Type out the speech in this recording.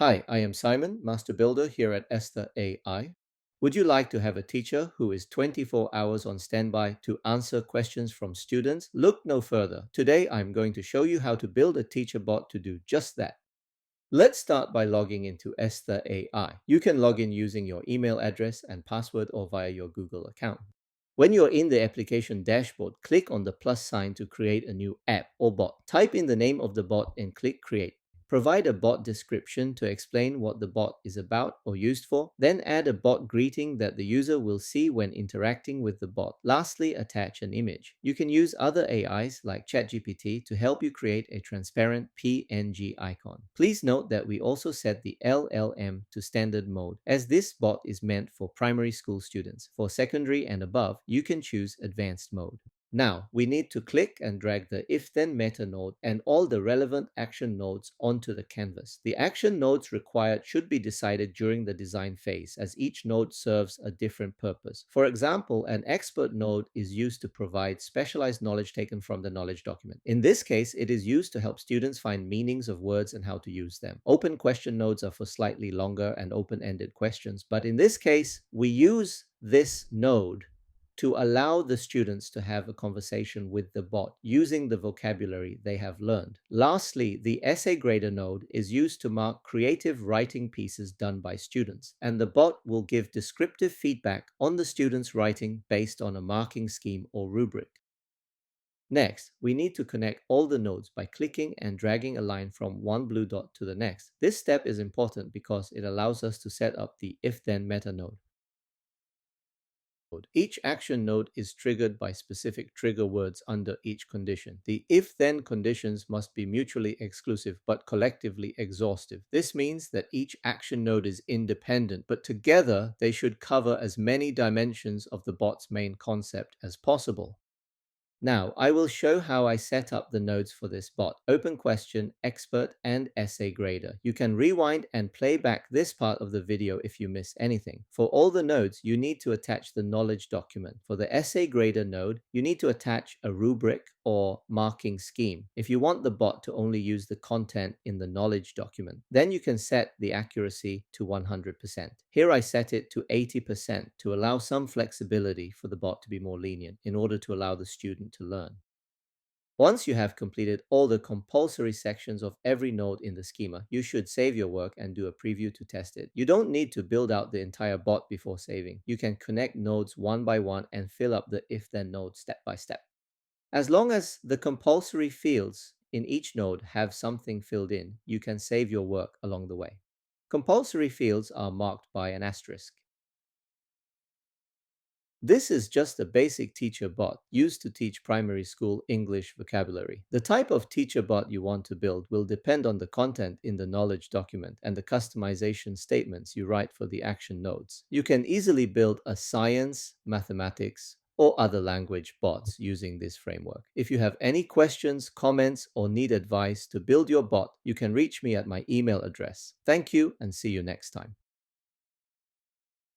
Hi, I am Simon, Master Builder here at Estha AI. Would you like to have a teacher who is 24 hours on standby to answer questions from students? Look no further. Today, I'm going to show you how to build a teacher bot to do just that. Let's start by logging into Esther AI. You can log in using your email address and password or via your Google account. When you're in the application dashboard, click on the plus sign to create a new app or bot. Type in the name of the bot and click create. Provide a bot description to explain what the bot is about or used for. Then add a bot greeting that the user will see when interacting with the bot. Lastly, attach an image. You can use other AIs like ChatGPT to help you create a transparent PNG icon. Please note that we also set the LLM to standard mode, as this bot is meant for primary school students. For secondary and above, you can choose advanced mode. Now, we need to click and drag the if-then meta node and all the relevant action nodes onto the canvas. The action nodes required should be decided during the design phase, as each node serves a different purpose. For example, an expert node is used to provide specialized knowledge taken from the knowledge document. In this case, it is used to help students find meanings of words and how to use them. Open question nodes are for slightly longer and open-ended questions, but in this case, we use this node to allow the students to have a conversation with the bot using the vocabulary they have learned. Lastly, the essay grader node is used to mark creative writing pieces done by students, and the bot will give descriptive feedback on the student's writing based on a marking scheme or rubric. Next, we need to connect all the nodes by clicking and dragging a line from one blue dot to the next. This step is important because it allows us to set up the if-then meta node. Each action node is triggered by specific trigger words under each condition. The if-then conditions must be mutually exclusive but collectively exhaustive. This means that each action node is independent, but together they should cover as many dimensions of the bot's main concept as possible. Now, I will show how I set up the nodes for this bot: Open Question, Expert, and Essay Grader. You can rewind and play back this part of the video if you miss anything. For all the nodes, you need to attach the knowledge document. For the Essay Grader node, you need to attach a rubric or marking scheme if you want the bot to only use the content in the knowledge document. Then you can set the accuracy to 100%. Here I set it to 80% to allow some flexibility for the bot to be more lenient in order to allow the student to learn. Once you have completed all the compulsory sections of every node in the schema, you should save your work and do a preview to test it. You don't need to build out the entire bot before saving. You can connect nodes one by one and fill up the if-then node step by step. As long as the compulsory fields in each node have something filled in, you can save your work along the way. Compulsory fields are marked by an asterisk. This is just a basic teacher bot used to teach primary school English vocabulary. The type of teacher bot you want to build will depend on the content in the knowledge document and the customization statements you write for the action nodes. You can easily build a science, mathematics, or other language bots using this framework. If you have any questions, comments, or need advice to build your bot, you can reach me at my email address. Thank you and see you next time.